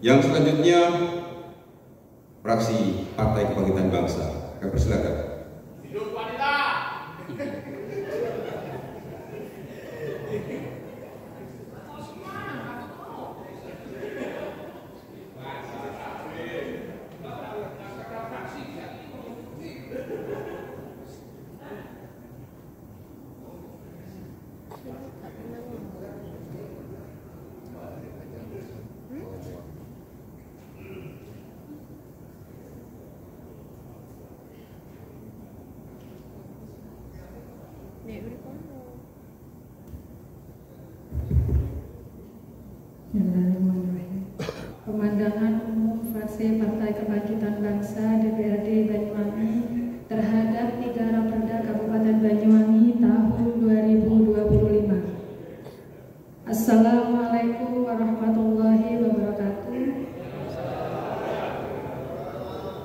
Yang selanjutnya fraksi Partai Kebangkitan Bangsa. Kami persilakan. Hidup wanita. Pemandangan umum fraksi Partai Kebangkitan Bangsa DPRD Banyuwangi terhadap 3 Raperda Kabupaten Banyuwangi tahun 2025. Assalamualaikum warahmatullahi wabarakatuh.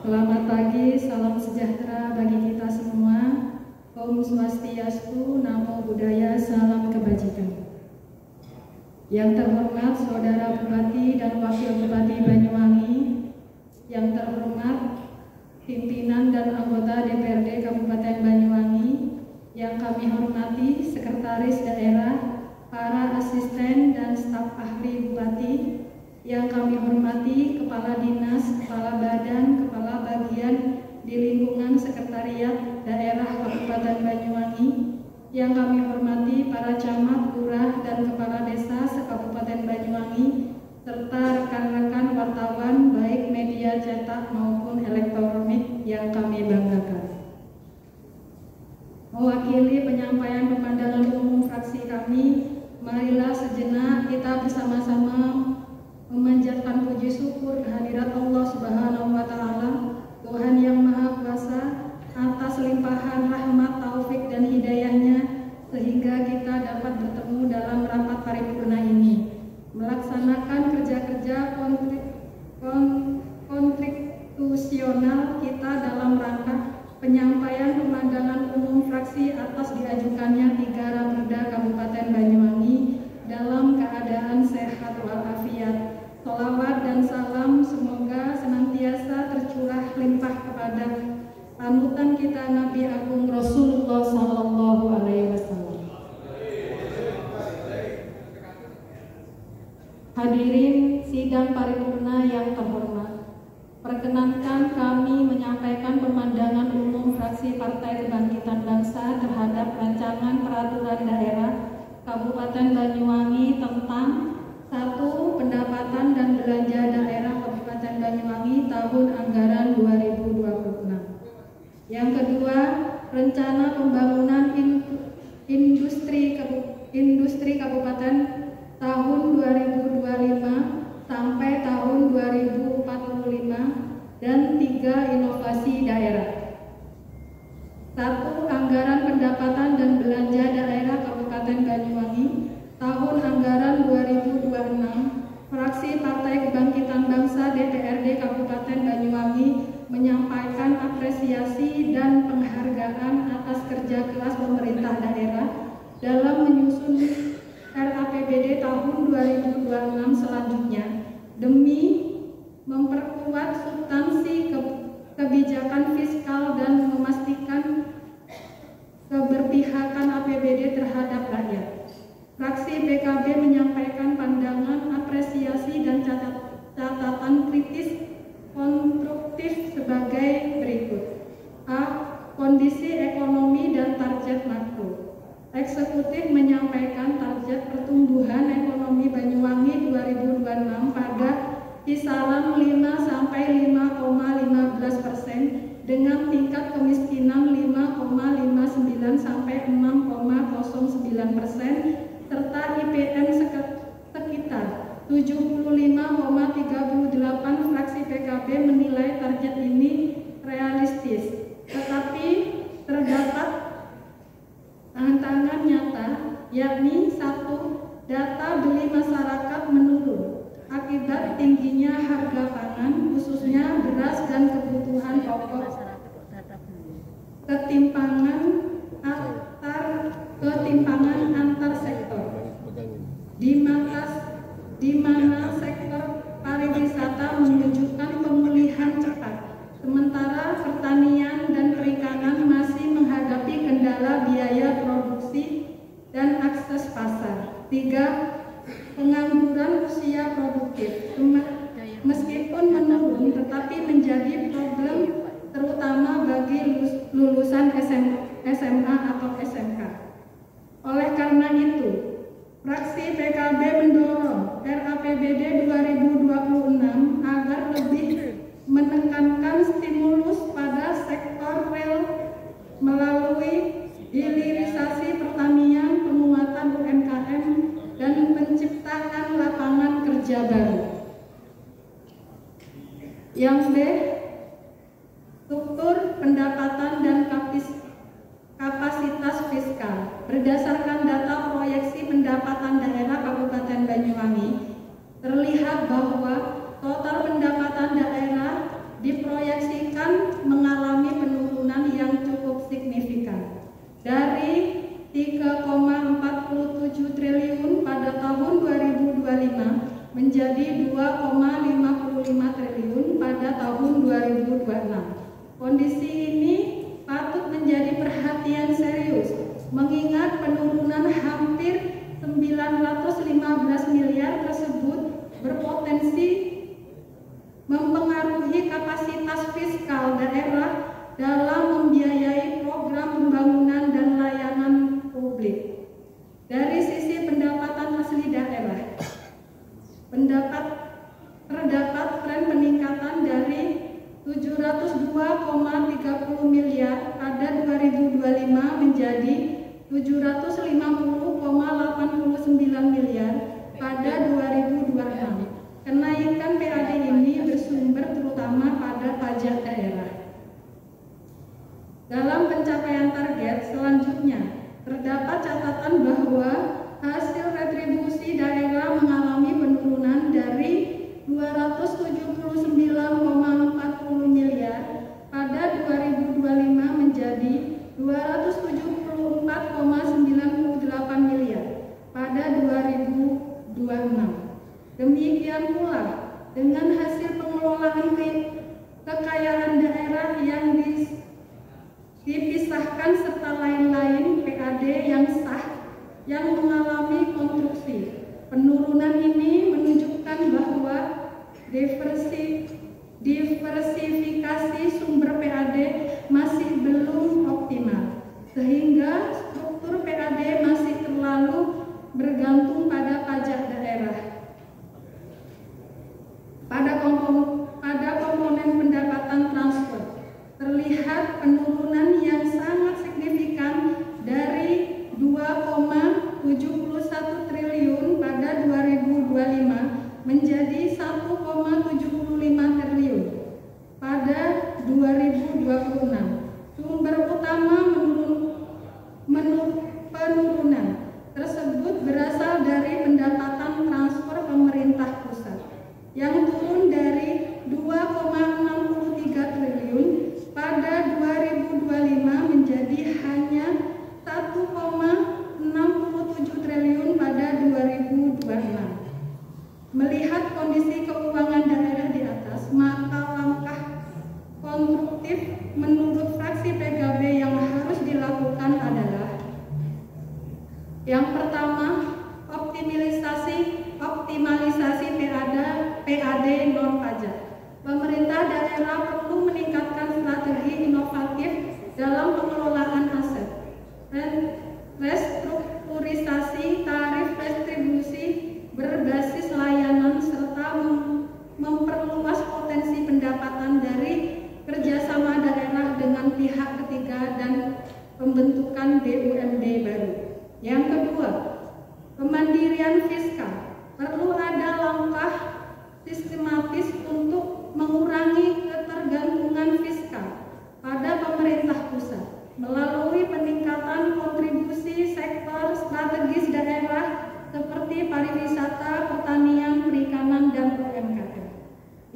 Selamat pagi, salam sejahtera bagi kita semua. Om Swastiastu, Namo Buddhaya, salam kebajikan. Yang terhormat Saudara Bupati dan Wakil Bupati Banyuwangi, yang terhormat pimpinan dan anggota DPRD Kabupaten Banyuwangi, yang kami hormati Sekretaris Daerah, para asisten dan staf ahli Bupati, yang kami hormati Kepala Dinas, Kepala Badan, Kepala Bagian di lingkungan Sekretariat Daerah Kabupaten Banyuwangi, yang kami hormati para camat, lurah, dan kepala desa se-Kabupaten Banyuwangi, serta rekan-rekan wartawan baik media cetak maupun elektronik yang kami banggakan. Mewakili penyampaian pemandangan umum fraksi kami, marilah sejenak kita bersama-sama memanjatkan puji syukur kehadirat Allah Subhanahu wa Ta'ala, Tuhan yang Maha Kuasa, atas limpahan rahmat, taufik, dan hidayahnya sehingga kita dapat bertemu dalam rapat paripurna ini, melaksanakan kerja-kerja konstitusional kita dalam rangka penyampaian pemandangan umum fraksi atas diajukannya 3 Raperda Kabupaten Banyuwangi dalam keadaan sehat walafiat. Sholawat dan salam semoga senantiasa tercurah limpah kepada panutan kita Nabi Agung Rasulullah Sallallahu Alaihi Wasallam. Hadirin sidang paripurna yang terhormat, perkenankan kami menyampaikan pemandangan umum fraksi Partai Kebangkitan Bangsa terhadap rancangan peraturan daerah Kabupaten Banyuwangi tentang 1. Pendapatan dan belanja daerah Kabupaten Banyuwangi tahun anggaran 2026. Yang kedua, rencana pembangunan industri kabupaten tahun 2025 sampai tahun 2045 dan 3 inovasi daerah. 1. Anggaran pendapatan dan belanja daerah Kabupaten Banyuwangi tahun anggaran 2026. Fraksi Partai Kebangkitan Bangsa DPRD Kabupaten Banyuwangi menyampaikan apresiasi dan penghargaan atas kerja keras pemerintah daerah dalam menyusun RAPBD tahun 2026 selanjutnya demi memperkuat substansi kebijakan fiskal dan memastikan keberpihakan APBD terhadap rakyat. Fraksi PKB menyampaikan pandangan, apresiasi, dan catatan kritis konstruktif sebagai berikut. A. Kondisi ekonomi dan target makro. Eksekutif menyampaikan target pertumbuhan ekonomi Banyuwangi 2026 pada kisaran 5-5,15% dengan tingkat kemiskinan 5,59 sampai 6,09% serta IPM sekitar 75,38. Fraksi PKB menilai target ini realistis, tetapi terdapat tantangan nyata, yakni 1. Data beli masyarakat menurun akibat tingginya harga pangan, khususnya beras dan kebutuhan pokok. Ketimpangan antar sektor, di mana sektor pariwisata produktif. Meskipun menurun, tetapi menjadi problem terutama bagi lulusan SMA atau SMK. Oleh karena itu, fraksi PKB mendorong RAPBD 2026 agar lebih menekankan stimulus pada sektor real melalui hilirisasi pertanian, penguatan UMKM, dan penciptaan lapangan kerja baru. Yang B, struktur pendapatan dan kapasitas fiskal. Berdasarkan data proyeksi pendapatan daerah Kabupaten Banyuwangi, terlihat bahwa total pendapatan daerah diproyeksikan mengalami penurunan yang cukup signifikan dari 3,47 triliun pada tahun 2025 menjadi 2,55 triliun pada tahun 2026. Kondisi ini patut menjadi perhatian serius mengingat penurunan hampir 915 miliar tersebut berpotensi mempengaruhi kapasitas fiskal daerah dalam membiayai program pembangunan dan layanan publik. Dari sisi pendapatan asli daerah, terdapat tren peningkatan dari 702,30 miliar pada 2025 menjadi 750,89 miliar pada 2026. Kenaikan PAD ini bersumber terutama pada pajak daerah. Dalam pencapaian target selanjutnya, terdapat catatan bahwa hasil retribusi daerah mengalami penurunan dari 279,40 miliar pada 2025 menjadi 274,98 miliar pada 2026. Demikian pula dengan hasil pengelolaan kekayaan daerah yang dipisahkan serta lain-lain PAD yang sah yang mengalami konstruksi. Penurunan ini menunjukkan bahwa diversifikasi sumber PAD masih belum optimal, sehingga struktur PAD masih terlalu bergantung pada pajak daerah. Pada komponen pendapatan transport, terlihat penurunan yang sangat signifikan dari 2,71 triliun pada 2025 menjadi 1,75 triliun pada 2026. Sumber utama penurunan tersebut berasal dari pendapatan transfer pemerintah pusat yang turun dari 2,63 triliun pada 2025 menjadi hanya 1,67 triliun pada 2026. Melihat kondisi keuangan daerah di atas, maka langkah konstruktif menurut fraksi PKB yang harus dilakukan adalah: yang pertama, optimalisasi PAD non pajak. Pemerintah daerah perlu meningkatkan strategi inovatif dalam pengelolaan aset, restrukturisasi tarif retribusi berbasis layanan, serta memperluas potensi pendapatan dari kerjasama daerah dengan pihak ketiga dan pembentukan BUMD baru. Yang kedua, kemandirian fiskal. Perlu ada langkah sistematis untuk mengurangi ketergantungan fiskal pada pemerintah pusat melalui peningkatan kontribusi sektor strategis daerah seperti pariwisata, pertanian, perikanan, dan UMKM.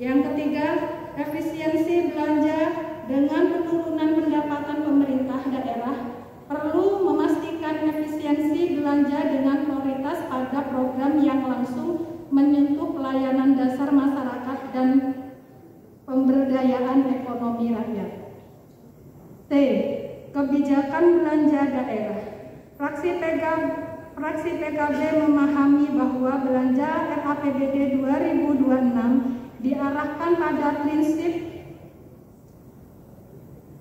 Yang ketiga, efisiensi belanja. Dengan penurunan pendapatan pemerintah daerah, perlu memastikan efisiensi belanja dengan prioritas pada program yang langsung menyentuh pelayanan dasar masyarakat dan pemberdayaan ekonomi rakyat. T. Kebijakan belanja daerah. Fraksi fraksi PKB memahami bahwa belanja RAPBD 2026 diarahkan pada prinsip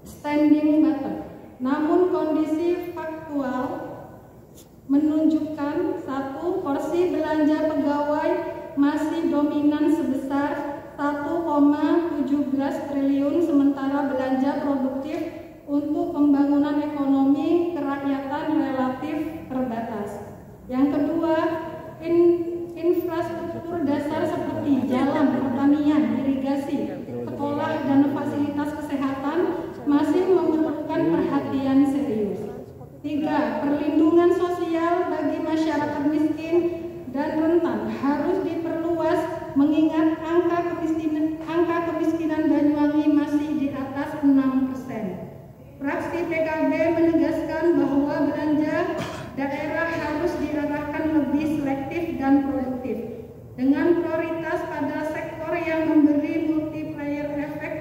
standing button. Namun kondisi faktual menunjukkan satu, porsi belanja pegawai masih dominan sebesar 1,17 triliun, sementara belanja produktif untuk pembangunan ekonomi kerakyatan relatif terbatas. Yang kedua, infrastruktur dasar seperti jalan, pertanian, irigasi, sekolah, dan fasilitas kesehatan masih memerlukan perhatian serius. 3. Perlindungan sosial bagi masyarakat miskin dan rentan harus diperluas mengingat angka kemiskinan Banyuwangi masih di atas 6%. Fraksi PKB menegaskan bahwa belanja daerah harus diarahkan lebih selektif dan produktif dengan prioritas pada sektor yang memberi multiplier efek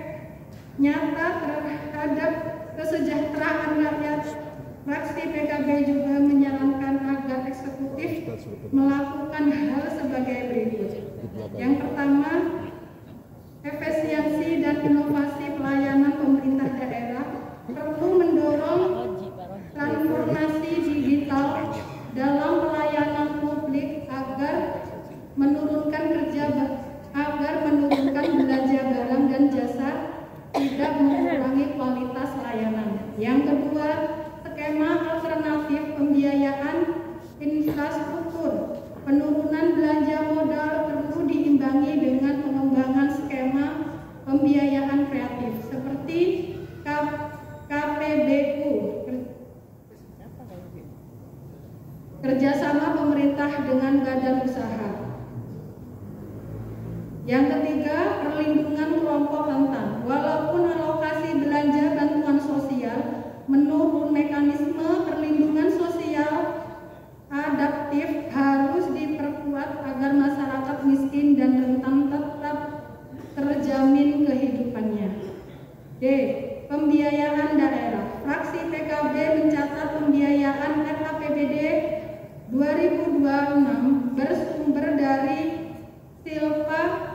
nyata terhadap kesejahteraan rakyat. Fraksi PKB juga menyarankan agar eksekutif melakukan hal sebagai berikut. Yang pertama, efisiensi dan inovasi pelayanan pemerintah daerah perlu mendorong transformasi digital dalam pelayanan publik agar menurunkan belanja barang dan jasa, tidak mengurangi kualitas layanan. Yang kedua, skema alternatif pembiayaan infrastruktur. Penurunan belanja modal perlu diimbangi dengan pengembangan skema pembiayaan kreatif seperti KPBU, kerjasama pemerintah dengan badan usaha. Yang ketiga, perlindungan kelompok rentan. Walaupun alokasi belanja bantuan sosial menurun, mekanisme perlindungan sosial adaptif harus diperkuat agar masyarakat miskin dan rentan tetap terjamin kehidupannya. D. Pembiayaan daerah. Fraksi PKB mencatat pembiayaan RAPBD 2026 bersumber dari silpa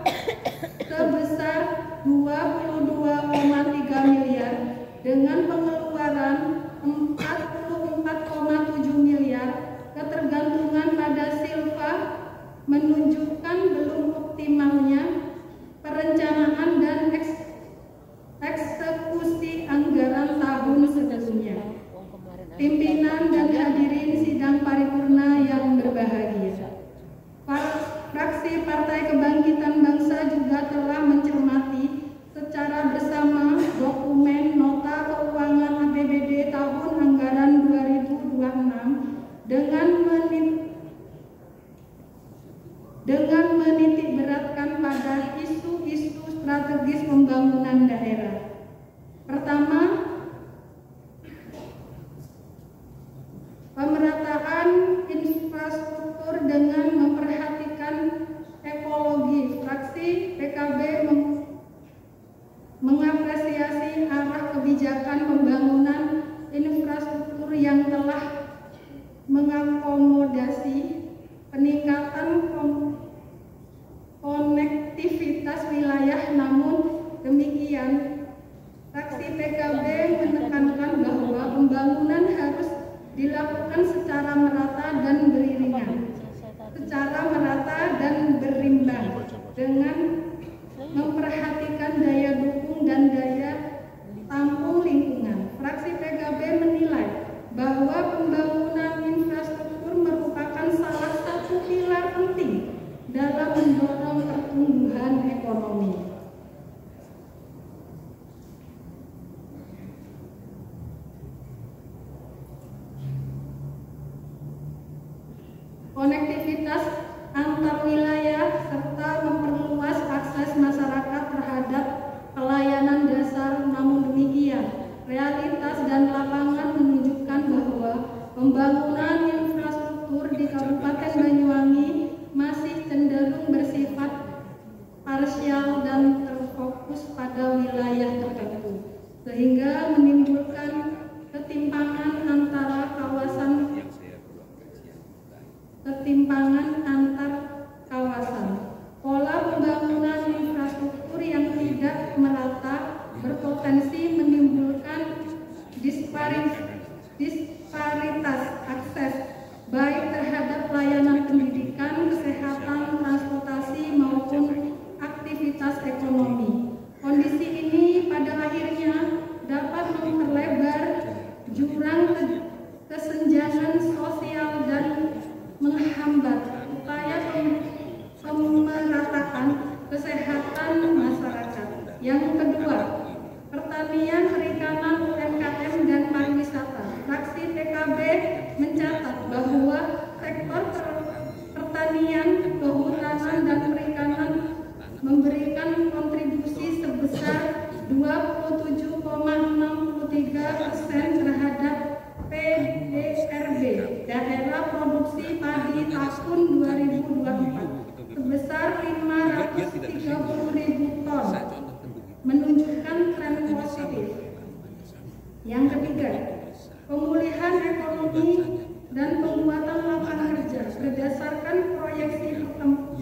sebesar 22,3 miliar dengan pengeluaran 44,7 miliar. Ketergantungan pada silpa menunjukkan belum optimalnya perencanaan dan eksekusi anggaran tahun sebelumnya. Pimpinan dan hadirin sidang paripurna yang berbahagia, fraksi Partai Kebangkitan Bangsa juga telah mencermati secara bersama dokumen nota keuangan APBD tahun anggaran 2026 dengan menitik beratkan pada isu-isu strategis pembangunan daerah. Pertama, pemerataan infrastruktur dengan memperhatikan ekologi. Fraksi PKB mengapresiasi arah kebijakan pembangunan infrastruktur yang telah mengakomodasi peningkatan konektivitas wilayah. Namun demikian, fraksi PKB menekankan bahwa pembangunan harus dilakukan secara merata dan berimbang dengan memperhatikan daya dukung dan daya tampung lingkungan. Fraksi PKB menilai bahwa pembangunan infrastruktur merupakan salah satu pilar penting dalam mendorong pertumbuhan ekonomi. Konektivitas antar wilayah serta memperluas akses masyarakat terhadap pelayanan dasar. Namun demikian, realitas dan lapangan menunjukkan bahwa pembangunan infrastruktur di Kabupaten Banyuwangi masih cenderung bersifat parsial dan terfokus pada wilayah tertentu, sehingga menimbulkan ketimpangan antara kawasan Yang kedua, pertanian, perikanan, UMKM, dan pariwisata. Fraksi PKB mencatat bahwa sektor pertanian, kehutanan, dan perikanan memberikan kontribusi sebesar 27,63% terhadap PDRB daerah produksi padi tahun 2024 sebesar 530.000 ton, menunjukkan tren positif. Yang ketiga, pemulihan ekonomi dan penguatan lapangan kerja berdasarkan proyeksi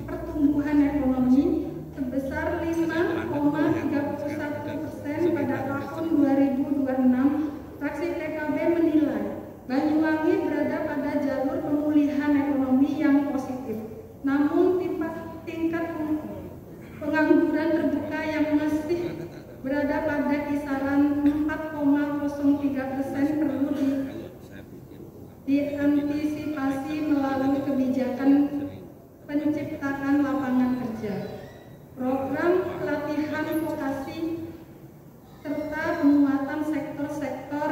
pertumbuhan ekonomi sebesar 5,31% pada tahun 2026. Fraksi PKB menilai Banyuwangi berada pada jalur pemulihan ekonomi yang positif. Namun tingkat pengangguran terbuka yang masih berada pada kisaran 4,03% perlu diantisipasi melalui kebijakan penciptaan lapangan kerja, program pelatihan vokasi, serta penguatan sektor-sektor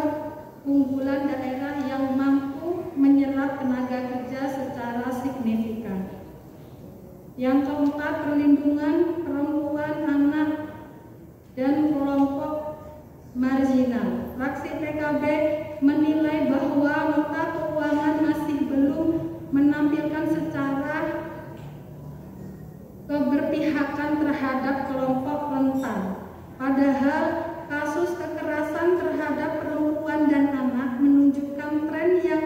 unggulan daerah yang mampu menyerap tenaga kerja secara signifikan. Yang keempat, perlindungan perempuan, anak, dan kelompok marginal. Fraksi PKB menilai bahwa nota keuangan masih belum menampilkan secara keberpihakan terhadap kelompok rentan. Padahal kasus kekerasan terhadap perempuan dan anak menunjukkan tren yang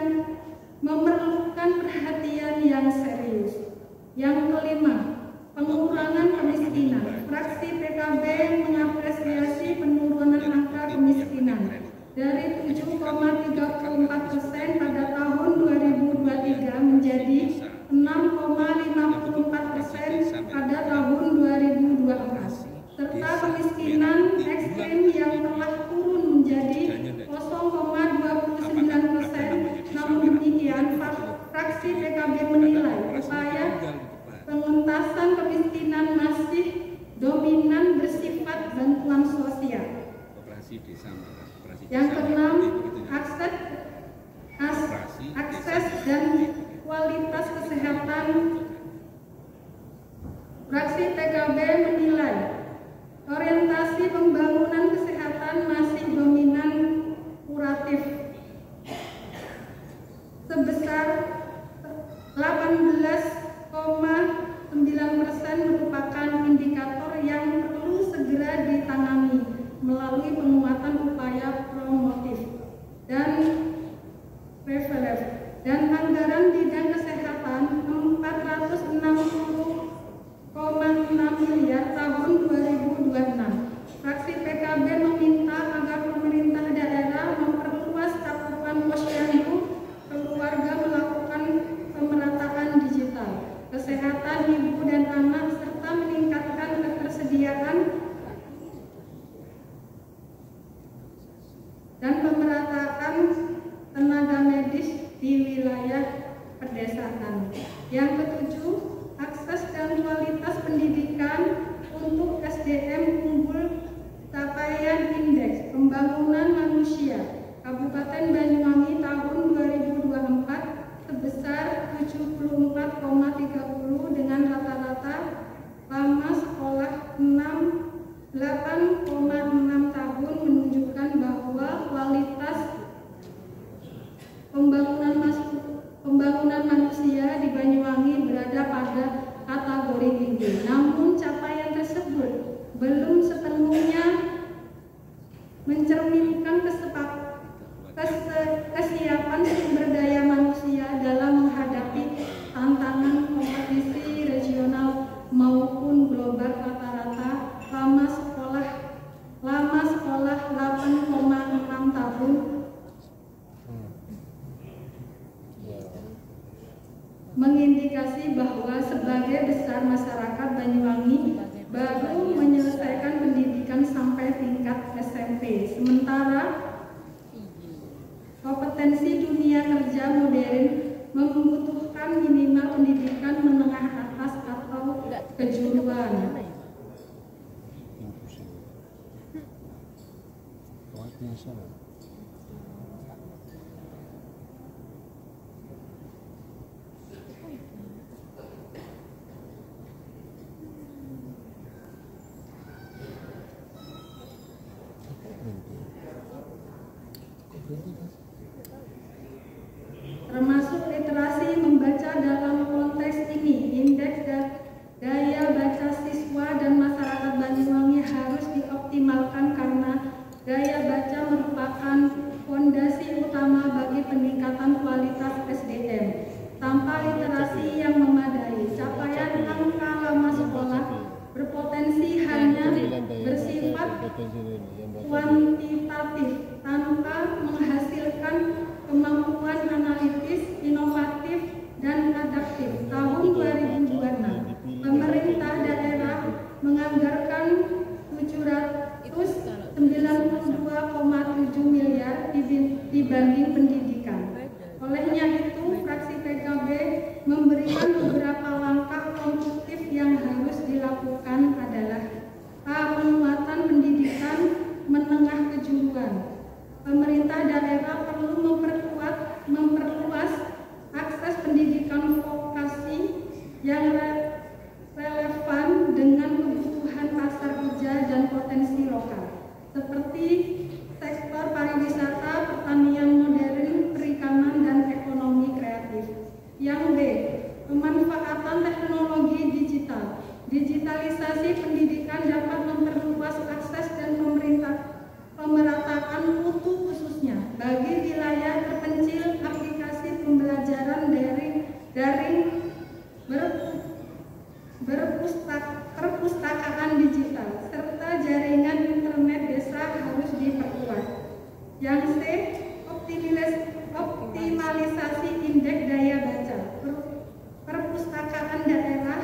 memerlukan perhatian yang serius. Yang kelima, pengurangan kemiskinan. Fraksi PKB mengapresiasi penurunan angka kemiskinan dari 7,34% pada tahun 2023 menjadi 6,54% pada tahun 2024, serta kemiskinan ekstrim yang telah turun menjadi 0,29%. Namun demikian, fraksi PKB menilai upaya pengentasan kemiskinan masih dominan bersifat bantuan sosial. Yang keenam, akses dan kualitas kesehatan. Fraksi PKB menilai orientasi pembangunan kesehatan masih dominan kuratif sebesar 18,9% merupakan indikator yang perlu segera ditangani melalui penguatan upaya promotif dan preventif dan anggaran bidang kesehatan 460,6 miliar tahun 2026. Fraksi PKB meminta agar pemerintah daerah memperluas cakupan posyandu keluarga, melakukan pemerataan digital kesehatan ibu dan anak, serta meningkatkan ketersediaan dan pemerataan tenaga medis di wilayah pedesaan. Yang ketujuh, akses dan kualitas pendidikan untuk SDM unggul. Capaian indeks pembangunan manusia Kabupaten Banyuwangi tahun 2024 sebesar 74,30 dengan rata-rata lama sekolah 8,6 tahun, menunjukkan bahwa kualitas pembangunan manusia di Banyuwangi berada pada kategori tinggi. Namun capaian tersebut belum sepenuhnya mencerminkan kesiapan sumber daya manusia dalam menghadapi tantangan kompetisi regional maupun global. Rata-rata lama sekolah 8,6 tahun mengindikasi bahwa sebagai besar masyarakat Banyuwangi baru menyelesaikan pendidikan sampai tingkat SMP, sementara kompetensi dunia kerja modern membutuhkan minimal pendidikan menengah atas atau kejuruan. Termasuk literasi membaca. Dalam konteks ini, indeks daya baca siswa dan masyarakat Banyuwangi harus dioptimalkan karena daya baca merupakan fondasi utama bagi peningkatan kualitas SDM. Tanpa literasi yang memadai, capaian angka lama sekolah berpotensi hanya bersifat kuantitatif tanpa menghasilkan kemampuan analitis, inovatif, dan adaptif. Tahun 2026, pemerintah daerah menganggarkan 792,7 miliar dibanding pendidikan. Olehnya itu, fraksi PKB memberikan beberapa langkah konstruktif yang harus dilakukan adalah A. Penguatan pendidikan menengah kejuruan. Pemerintah daerah perlu memperluas akses pendidikan vokasi yang relevan dengan kebutuhan pasar kerja dan potensi lokal, seperti sektor pariwisata, pertanian modern, perikanan, dan ekonomi kreatif. Yang B. Pemanfaatan teknologi digital. Digitalisasi pendidikan dapat memperluas akses dan pemerataan mutu khususnya bagi wilayah terpencil. Aplikasi pembelajaran daring perpustakaan digital serta jaringan internet desa harus diperkuat. Yang C. Optimalisasi indeks daya baca. Perpustakaan daerah,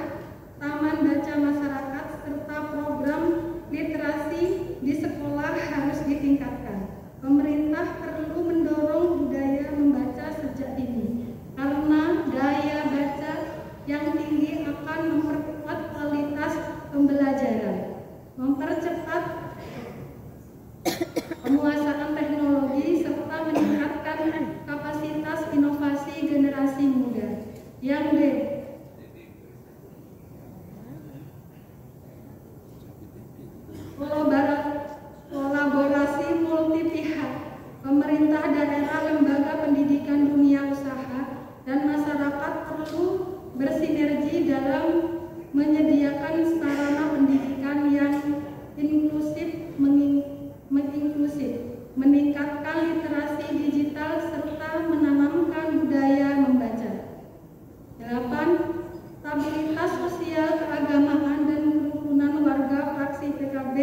taman baca masyarakat, serta program literasi di sekolah harus ditingkatkan. Pemerintah perlu mendorong budaya membaca sejak dini, karena daya baca yang tinggi akan memperkuat kualitas pembelajaran, mempercepat penguasaan teknologi, serta meningkatkan kapasitas inovasi generasi muda. Yang D. Kolaborasi multi pihak. Pemerintah daerah, lembaga pendidikan, dunia usaha, dan masyarakat perlu bersinergi dalam menyediakan sarana pendidikan yang inklusif, meningkatkan literasi digital, serta menanamkan budaya membaca. 8. Stabilitas sosial, keagamaan, dan kerukunan warga. Fraksi PKB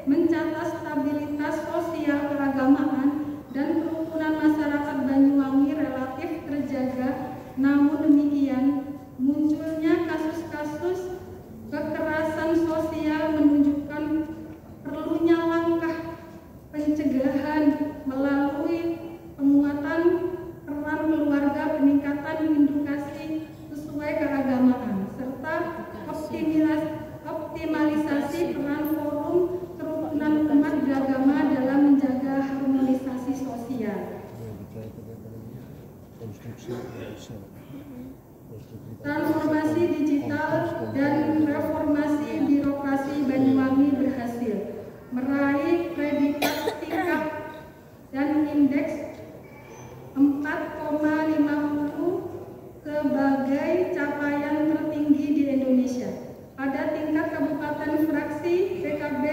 mencatat stabilitas sosial, keagamaan, dan kerukunan masyarakat Banyuwangi relatif terjaga. Namun demikian, munculnya kasus-kasus kekerasan sosial menunjukkan perlunya langkah pencegahan melalui penguatan peran keluarga, peningkatan edukasi sesuai keagamaan, serta optimalisasi peran forum kerukunan umat beragama dalam menjaga harmonisasi sosial. Transformasi digital dan reformasi birokrasi Banyuwangi berhasil meraih predikat tingkat dan indeks 4,50 sebagai capaian tertinggi di Indonesia. Pada tingkat kabupaten, fraksi PKB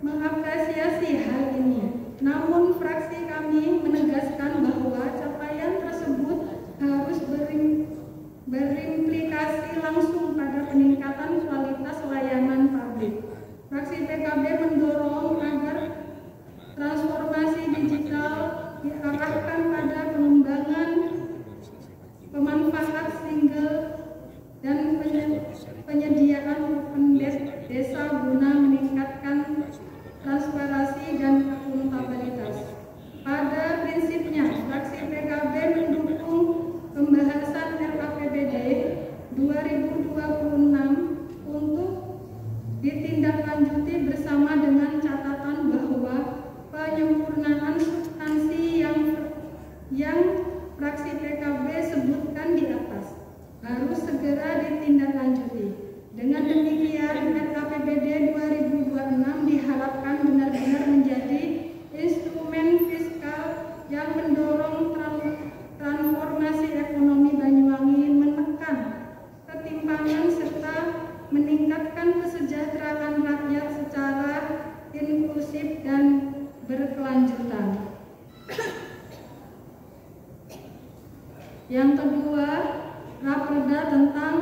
mengapresiasi hal ini. Namun fraksi kami menegaskan bahwa capaian tersebut harus berimplikasi langsung pada peningkatan kualitas layanan publik. Fraksi PKB mendorong agar transformasi digital diarahkan pada pengembangan pemanfaat single dan penyediaan open desa guna meningkatkan transparansi dan akuntabilitas. Pada prinsipnya, fraksi PKB mendukung pembahasan RAPBD 2026 untuk ditindaklanjuti bersama dengan catatan bahwa penyempurnaan substansi yang fraksi PKB sebutkan di atas harus segera ditindaklanjuti. Dengan demikian, RKPBD 2026 diharapkan benar-benar menjadi instrumen fiskal yang mendorong transformasi ekonomi Banyuwangi, menekan ketimpangan serta meningkatkan kesejahteraan rakyat secara inklusif dan berkelanjutan. Yang kedua, Raperda tentang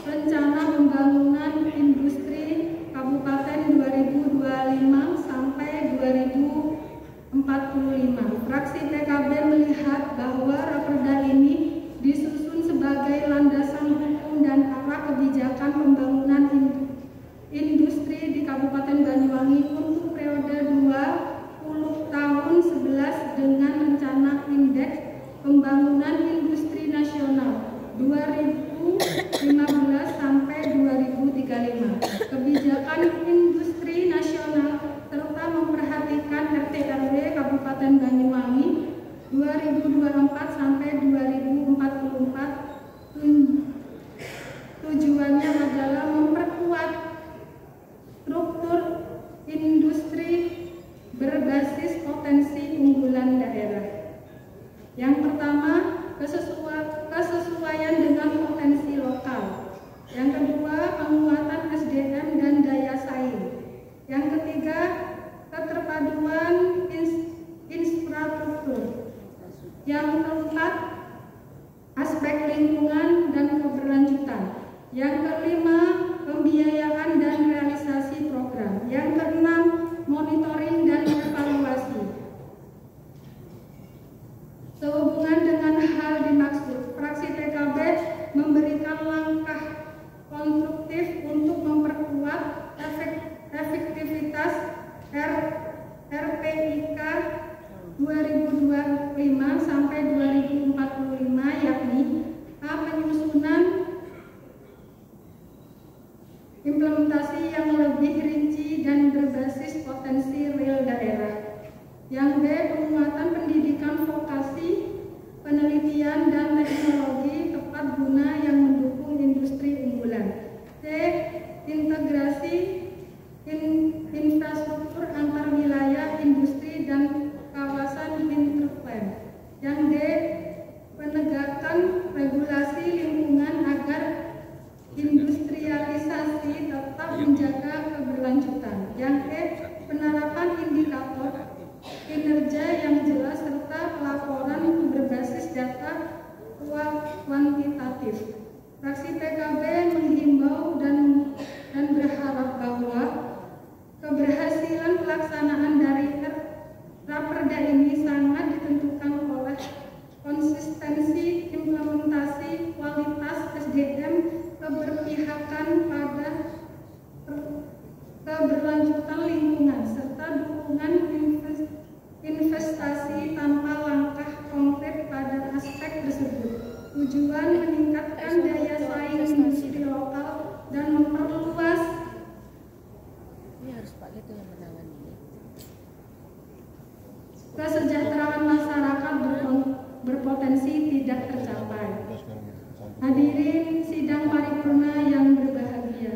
Rencana Pembangunan Industri Kabupaten 2025 sampai 2045. Fraksi PKB melihat bahwa Raperda ini disusun sebagai landasan hukum dan arah kebijakan pembangunan industri di Kabupaten Banyuwangi untuk periode 20 tahun 11 dengan rencana indeks pembangunan industri nasional 2015 sampai 2035. Kebijakan industri nasional serta memperhatikan RT/RW Kabupaten Banyuwangi 2024 sampai 2044. Tujuannya adalah memperkuat struktur industri berbasis potensi unggulan daerah. Yang pertama, kesesuaian dengan potensi lokal. Yang kedua, penguatan SDM dan daya saing. Yang ketiga, keterpaduan infrastruktur. Yang keempat, aspek lingkungan dan keberlanjutan. Yang kelima, pembiayaan dan realisasi program. Yang keenam, monitoring dan evaluasi. Sehubungan dengan hal dimaksud, fraksi PKB memberikan langkah konstruktif untuk memperkuat efektivitas RPIK 2025 sampai 2045, yakni A. Penyusunan implementasi yang lebih rinci dan berbasis potensi real daerah. Yang B. Penguatan pendidikan vokasi, penelitian dan teknologi tepat guna yang mendukung industri unggulan. C. Integrasi infrastruktur antar wilayah industri dan kawasan interplan. Yang D. Penegakan regulasi lingkungan agar industrialisasi tetap menjaga keberlanjutan. Yang E. Penerapan indikator kinerja yang jelas serta pelaporan berbasis data kuantitatif. Fraksi PKB menghimbau dan berharap bahwa keberhasilan pelaksanaan dari Raperda ini sangat ditentukan oleh konsistensi implementasi, kualitas SDM, keberpihakan pada keberlanjutan lingkungan, serta dukungan investasi tanpa langkah konkret pada aspek tersebut. Tujuan meningkatkan daya saing industri lokal dan memperluas kesejahteraan masyarakat berpotensi tidak tercapai. Hadirin sidang paripurna yang berbahagia,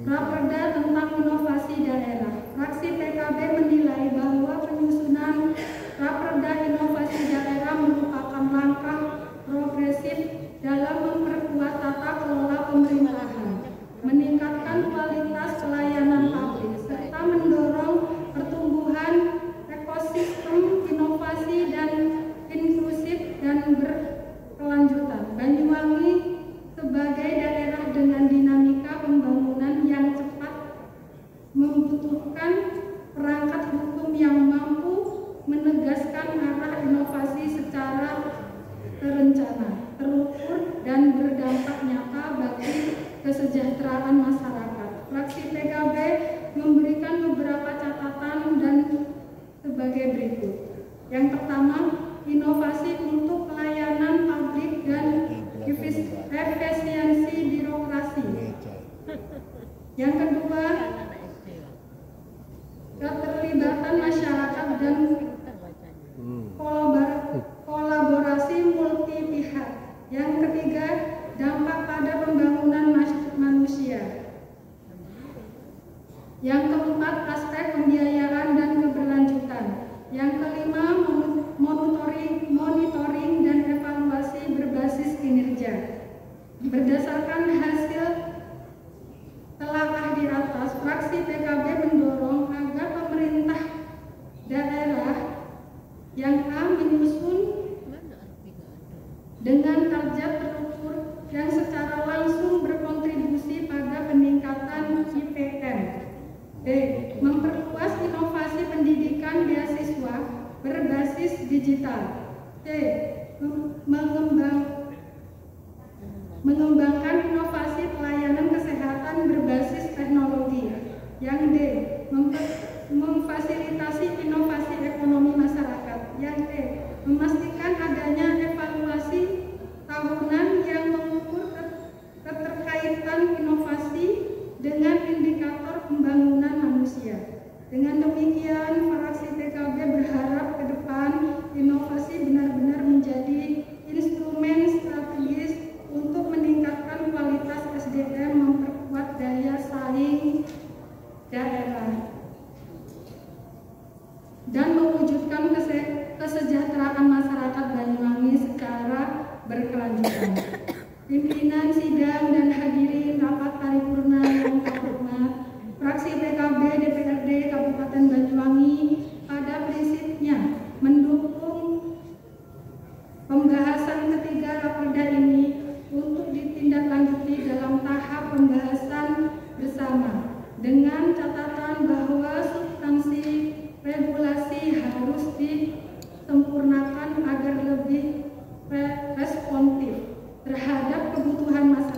Raperda tentang inovasi daerah. Fraksi PKB menilai bahwa penyusunan Raperda inovasi daerah merupakan langkah progresif dalam memperkuat tata kelola pemerintahan, meningkatkan kualitas pelayanan publik, serta mendorong pertumbuhan ekosistem inovasi dan inklusif dan berkelanjutan. Banyuwangi sebagai daerah dengan dinamika pembangunan yang cepat membutuhkan perangkat hukum yang mampu menegaskan arah inovasi secara terencana, terukur, dan berdampak nyata bagi kesejahteraan masyarakat. Fraksi PKB memberikan beberapa catatan dan sebagai berikut. Yang pertama, inovasi untuk pelayanan publik dan efisiensi birokrasi. Yang kedua, keterlibatan keterlibatan masyarakat dan kolaborasi multi pihak. Yang ketiga, dampak pada pembangunan manusia. Yang keempat, aspek pembiayaan dan keberlanjutan. Yang kelima, monitoring dan evaluasi berbasis kinerja. Berdasarkan hasil telaah di atas, fraksi PKB mendorong agar pemerintah daerah yang menyusun dengan target terukur yang secara langsung berkontribusi pada peningkatan IPM. D. Memperluas inovasi pendidikan beasiswa berbasis digital. C. Mengembangkan inovasi pelayanan kesehatan berbasis teknologi. Yang D. Memfasilitasi inovasi ekonomi masyarakat. Yang E. Memastikan adanya evaluasi tahunan yang mengukur keterkaitan inovasi dengan indikator pembangunan manusia. Dengan demikian, fraksi PKB berharap ke depan inovasi benar-benar menjadi instrumen strategis untuk meningkatkan kualitas SDM, memperkuat daya saing daerah, dan mewujudkan kesejahteraan masyarakat Banyuwangi secara berkelanjutan. Pimpinan sidang dan hadirin rapat paripurna yang terhormat, fraksi PKB DPRD Kabupaten Banyuwangi pada prinsipnya mendukung pembahasan ketiga raperda ini untuk ditindaklanjuti dalam tahap pembahasan bersama, dengan catatan bahwa substansi regulasi harus disempurnakan agar lebih responsif terhadap kebutuhan masyarakat